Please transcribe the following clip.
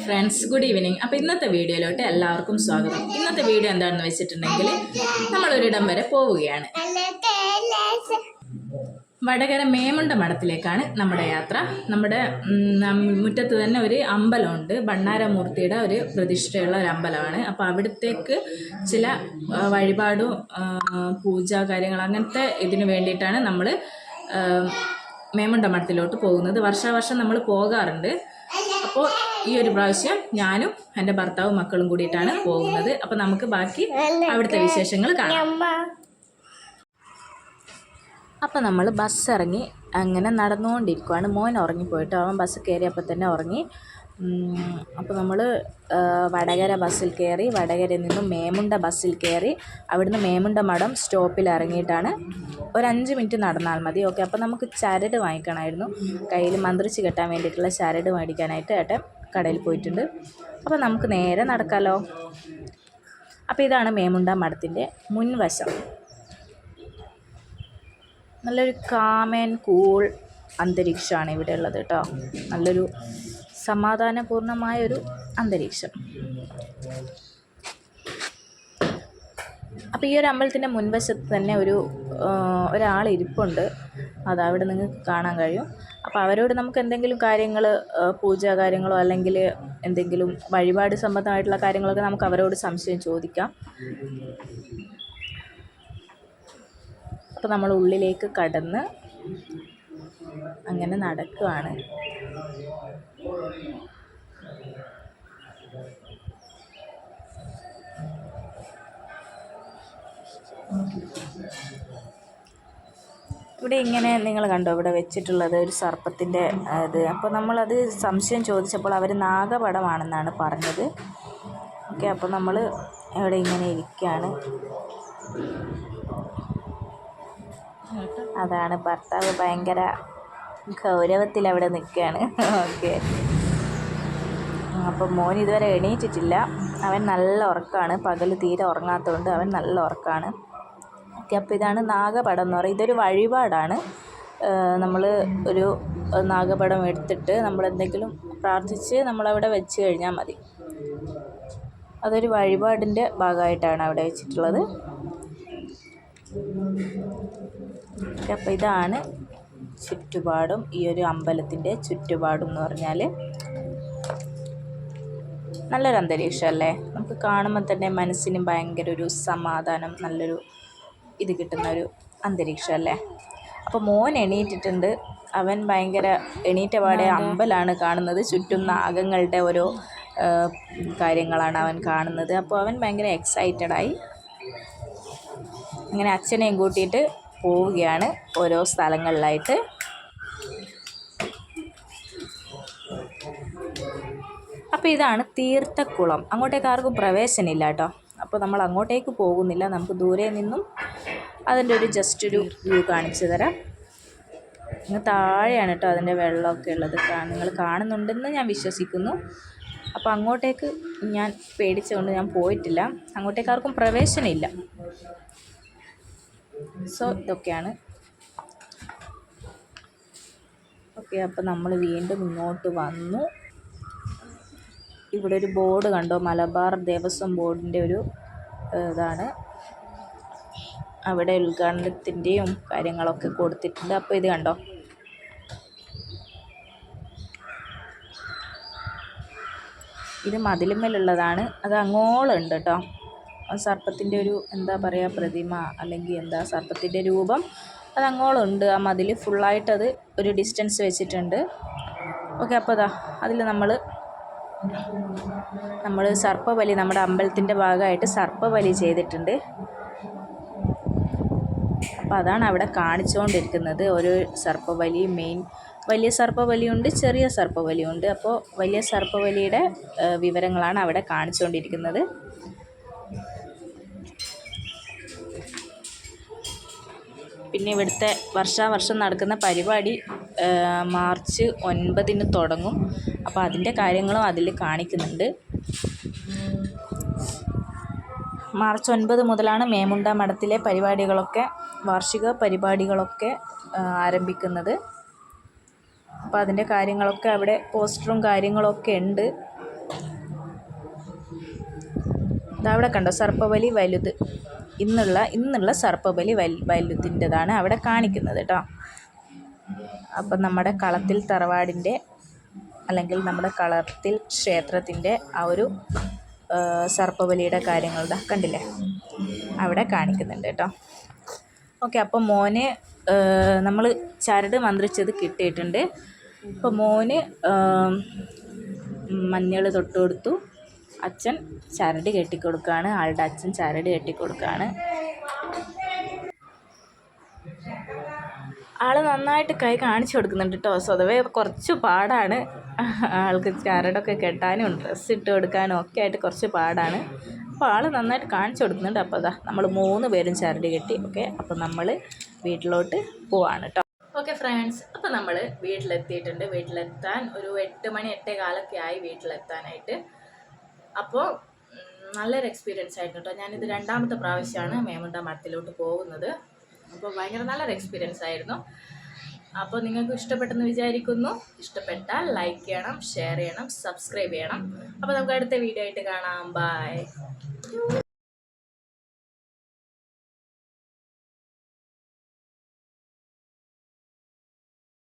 Friends, good evening. അപ്പോൾ ഇന്നത്തെ വീഡിയോയിലോട്ട് എല്ലാവർക്കും സ്വാഗതം. ഇന്നത്തെ വീഡിയോ എന്താണെന്ന് വെച്ചിട്ടുണ്ടെങ്കിൽ നമ്മളൊരിടം വരെ പോവുകയാണ്. വടകര മേമുണ്ട മഠത്തിലേക്കാണ് നമ്മുടെ യാത്ര. നമ്മുടെ മുറ്റത്ത് തന്നെ ഒരു അമ്പലമുണ്ട്. ഭണ്ണാരമൂർത്തിയുടെ ഒരു പ്രതിഷ്ഠയുള്ള ഒരു അമ്പലമാണ്. അപ്പോൾ അവിടത്തേക്ക് ചില വഴിപാടും പൂജ കാര്യങ്ങൾ അങ്ങനത്തെ ഇതിന് വേണ്ടിയിട്ടാണ് നമ്മൾ മേമുണ്ട മഠത്തിലോട്ട് പോകുന്നത്. വർഷാവർഷം നമ്മൾ പോകാറുണ്ട്. അപ്പോൾ ഈ ഒരു പ്രാവശ്യം ഞാനും എൻ്റെ ഭർത്താവും മക്കളും കൂടിയിട്ടാണ് പോകുന്നത്. അപ്പോൾ നമുക്ക് ബാക്കി അവിടുത്തെ വിശേഷങ്ങൾ കാണാം. അപ്പോൾ നമ്മൾ ബസ് ഇറങ്ങി അങ്ങനെ നടന്നുകൊണ്ടിരിക്കുകയാണ്. മോൻ ഉറങ്ങിപ്പോയിട്ട് അവൻ ബസ് കയറിയപ്പോൾ തന്നെ ഉറങ്ങി. അപ്പോൾ നമ്മൾ വടകര ബസ്സിൽ കയറി, വടകരയിൽ നിന്നും മേമുണ്ട ബസ്സിൽ കയറി, അവിടുന്ന് മേമുണ്ട മഠം സ്റ്റോപ്പിൽ ഇറങ്ങിയിട്ടാണ് ഒരു 5 മിനിറ്റ് നടന്നാൽ മതി. ഓക്കെ, അപ്പോൾ നമുക്ക് ചരട് വാങ്ങിക്കണമായിരുന്നു. കയ്യിൽ മന്ത്രിച്ച് കെട്ടാൻ വേണ്ടിയിട്ടുള്ള ചരട് മേടിക്കാനായിട്ട് ഏട്ടൻ കടയിൽ പോയിട്ടുണ്ട്. അപ്പോൾ നമുക്ക് നേരെ നടക്കാമല്ലോ. അപ്പോൾ ഇതാണ് മേമുണ്ട മഠത്തിൻ്റെ മുൻവശം. നല്ലൊരു കാം ആൻഡ് കൂൾ അന്തരീക്ഷമാണ് ഇവിടെ ഉള്ളത് കേട്ടോ. നല്ലൊരു സമാധാനപൂർണമായൊരു അന്തരീക്ഷം. അപ്പോൾ ഈ ഒരു അമ്പലത്തിൻ്റെ മുൻവശത്ത് തന്നെ ഒരാൾ ഇരിപ്പുണ്ട്. അതവിടെ നിങ്ങൾക്ക് കാണാൻ കഴിയും. അപ്പോൾ അവരോട് നമുക്ക് എന്തെങ്കിലും കാര്യങ്ങൾ, പൂജാ കാര്യങ്ങളോ അല്ലെങ്കിൽ എന്തെങ്കിലും വഴിപാട് സംബന്ധമായിട്ടുള്ള കാര്യങ്ങളൊക്കെ നമുക്ക് അവരോട് സംശയം ചോദിക്കാം. അപ്പോൾ നമ്മൾ ഉള്ളിലേക്ക് കടന്ന് അങ്ങനെ നടക്കുകയാണ്. ഇവിടെ ഇങ്ങനെ നിങ്ങൾ കണ്ടോ, ഇവിടെ വെച്ചിട്ടുള്ളത് ഒരു സർപ്പത്തിൻ്റെ ഇത്. അപ്പോൾ നമ്മളത് സംശയം ചോദിച്ചപ്പോൾ അവർ നാഗപടമാണെന്നാണ് പറഞ്ഞത്. ഓക്കെ, അപ്പോൾ നമ്മൾ ഇവിടെ ഇങ്ങനെ ഇരിക്കുകയാണ്. അതാണ് ഭർത്താവ് ഭയങ്കര ഗൗരവത്തിൽ അവിടെ നിൽക്കുകയാണ്. ഓക്കെ, അപ്പോൾ മോൻ ഇതുവരെ എണീറ്റിട്ടില്ല. അവൻ നല്ല ഉറക്കമാണ്. പകൽ തീരെ ഉറങ്ങാത്തതുകൊണ്ട് അവൻ നല്ല ഉറക്കമാണ്. ഓക്കെ, അപ്പോൾ ഇതാണ് നാഗപടം എന്ന് പറയുന്നത്. ഇതൊരു വഴിപാടാണ്. നമ്മൾ ഒരു നാഗപടം എടുത്തിട്ട് നമ്മളെന്തെങ്കിലും പ്രാർത്ഥിച്ച് നമ്മളവിടെ വെച്ച് കഴിഞ്ഞാൽ മതി. അതൊരു വഴിപാടിൻ്റെ ഭാഗമായിട്ടാണ് അവിടെ വെച്ചിട്ടുള്ളത്. അപ്പോൾ ഇതാണ് ചുറ്റുപാടും, ഈ ഒരു അമ്പലത്തിൻ്റെ ചുറ്റുപാടും എന്ന് പറഞ്ഞാൽ നല്ലൊരു അന്തരീക്ഷം അല്ലേ. നമുക്ക് കാണുമ്പോൾ തന്നെ മനസ്സിന് ഭയങ്കര ഒരു സമാധാനം, നല്ലൊരു ഇത് കിട്ടുന്ന ഒരു അന്തരീക്ഷം അല്ലേ. അപ്പോൾ മോൻ എണീറ്റിട്ടുണ്ട്. അവൻ ഭയങ്കര എണീറ്റ പാടെ അമ്പലമാണ് കാണുന്നത്. ചുറ്റും നാഗങ്ങളുടെ ഓരോ കാര്യങ്ങളാണ് അവൻ കാണുന്നത്. അപ്പോൾ അവൻ ഭയങ്കര എക്സൈറ്റഡായി അങ്ങനെ അച്ഛനെയും കൂട്ടിയിട്ട് പോവുകയാണ് ഓരോ സ്ഥലങ്ങളിലായിട്ട്. അപ്പോൾ ഇതാണ് തീർത്ഥക്കുളം. അങ്ങോട്ടേക്ക് ആർക്കും പ്രവേശനമില്ല കേട്ടോ. അപ്പോൾ നമ്മൾ അങ്ങോട്ടേക്ക് പോകുന്നില്ല. നമുക്ക് ദൂരെ നിന്നും അതിൻ്റെ ഒരു ജസ്റ്റ് ഒരു വ്യൂ കാണിച്ചു തരാം. ഇങ്ങ് താഴെയാണ് കേട്ടോ അതിൻ്റെ വെള്ളമൊക്കെ ഉള്ളത്. നിങ്ങൾ കാണുന്നുണ്ടെന്ന് ഞാൻ വിശ്വസിക്കുന്നു. അപ്പോൾ അങ്ങോട്ടേക്ക് ഞാൻ പേടിച്ചുകൊണ്ട് ഞാൻ പോയിട്ടില്ല. അങ്ങോട്ടേക്ക് ആർക്കും പ്രവേശനമില്ല. സോ ഇതൊക്കെയാണ്. ഓക്കെ, അപ്പോൾ നമ്മൾ വീണ്ടും ഇങ്ങോട്ട് വന്നു. ഇവിടെ ഒരു ബോർഡ് കണ്ടോ, മലബാർ ദേവസ്വം ബോർഡിൻ്റെ ഒരു ഇതാണ്. അവിടെ ഉദ്ഘാടനത്തിൻ്റെയും കാര്യങ്ങളൊക്കെ കൊടുത്തിട്ടുണ്ട്. അപ്പോൾ ഇത് കണ്ടോ, ഇത് മതിലുമ്മലുള്ളതാണ്. അത് അങ്ങോളുണ്ട് കേട്ടോ. സർപ്പത്തിൻ്റെ ഒരു എന്താ പറയുക, പ്രതിമ അല്ലെങ്കിൽ എന്താ സർപ്പത്തിൻ്റെ രൂപം അത് അങ്ങോളുണ്ട്. ആ മതിൽ ഫുള്ളായിട്ടത് ഒരു ഡിസ്റ്റൻസ് വെച്ചിട്ടുണ്ട്. ഓക്കെ, അപ്പോൾ അതിൽ നമ്മൾ സർപ്പബലി, നമ്മുടെ അമ്പലത്തിൻ്റെ ഭാഗമായിട്ട് സർപ്പബലി ചെയ്തിട്ടുണ്ട്. അപ്പോൾ അതാണ് അവിടെ കാണിച്ചുകൊണ്ടിരിക്കുന്നത്. ഒരു സർപ്പബലി, മെയിൻ വലിയ സർപ്പബലിയുണ്ട്, ചെറിയ സർപ്പബലിയുണ്ട്. അപ്പോൾ വലിയ സർപ്പബലിയുടെ വിവരങ്ങളാണ് അവിടെ കാണിച്ചുകൊണ്ടിരിക്കുന്നത്. പിന്നെ ഇവിടുത്തെ വർഷാവർഷം നടക്കുന്ന പരിപാടി മാർച്ച് 9 തുടങ്ങും. അപ്പോൾ അതിൻ്റെ കാര്യങ്ങളും അതിൽ കാണിക്കുന്നുണ്ട്. മാർച്ച് 9 മുതലാണ് മേമുണ്ട മഠത്തിലെ പരിപാടികളൊക്കെ, വാർഷിക പരിപാടികളൊക്കെ ആരംഭിക്കുന്നത്. അപ്പോൾ അതിൻ്റെ കാര്യങ്ങളൊക്കെ അവിടെ പോസ്റ്ററും കാര്യങ്ങളൊക്കെ ഉണ്ട്. അവിടെ കണ്ടോ സർപ്പബലി വലുത്, ഇന്നുള്ള സർപ്പബലി വലുതിൻ്റെതാണ് അവിടെ കാണിക്കുന്നത് കേട്ടോ. അപ്പം നമ്മുടെ കളത്തിൽ തറവാടിൻ്റെ അല്ലെങ്കിൽ നമ്മുടെ കളത്തിൽ ക്ഷേത്രത്തിൻ്റെ ആ ഒരു സർപ്പബലിയുടെ കാര്യങ്ങൾ കണ്ടില്ലേ അവിടെ കാണിക്കുന്നുണ്ട് കേട്ടോ. ഓക്കെ, അപ്പം മോന് നമ്മൾ ചരട് മന്ത്രിച്ചത് കിട്ടിയിട്ടുണ്ട്. അപ്പോൾ മോന് മഞ്ഞൾ തൊട്ട് കൊടുത്തു, അച്ഛൻ ചരട് കെട്ടിക്കൊടുക്കുകയാണ്, ആളുടെ അച്ഛൻ ചരട് കെട്ടിക്കൊടുക്കുകയാണ്. ആൾ നന്നായിട്ട് കൈ കാണിച്ചു കൊടുക്കുന്നുണ്ട് കേട്ടോ. സ്വതവേ കുറച്ച് പാടാണ് ആൾക്ക് ചരടൊക്കെ കെട്ടാനും ഡ്രസ്സ് ഇട്ട് കൊടുക്കാനും ഒക്കെ ആയിട്ട് കുറച്ച് പാടാണ്. അപ്പോൾ ആൾ നന്നായിട്ട് കാണിച്ചു കൊടുക്കുന്നുണ്ട്. അപ്പോൾ അതാ നമ്മൾ 3 പേരും ചരട് കെട്ടി. ഓക്കെ, അപ്പോൾ നമ്മൾ വീട്ടിലോട്ട് പോവാണ് കേട്ടോ. ഓക്കെ ഫ്രണ്ട്സ്, അപ്പോൾ നമ്മൾ വീട്ടിലെത്തിയിട്ടുണ്ട്. വീട്ടിലെത്താൻ ഒരു 8 മണി 8:15 ആയി വീട്ടിലെത്താനായിട്ട്. അപ്പോൾ നല്ലൊരു എക്സ്പീരിയൻസ് ആയിരുന്നു കേട്ടോ. ഞാനിത് 2ാമത്തെ പ്രാവശ്യമാണ് മേമുണ്ട മഠത്തിലോട്ട് പോകുന്നത്. അപ്പോൾ ഭയങ്കര നല്ലൊരു എക്സ്പീരിയൻസ് ആയിരുന്നു. അപ്പോൾ നിങ്ങൾക്ക് ഇഷ്ടപ്പെട്ടെന്ന് വിചാരിക്കുന്നു. ഇഷ്ടപ്പെട്ടാൽ ലൈക്ക് ചെയ്യണം, ഷെയർ ചെയ്യണം, സബ്സ്ക്രൈബ് ചെയ്യണം. അപ്പോൾ നമുക്ക് അടുത്ത വീഡിയോ ആയിട്ട് കാണാം. ബൈ.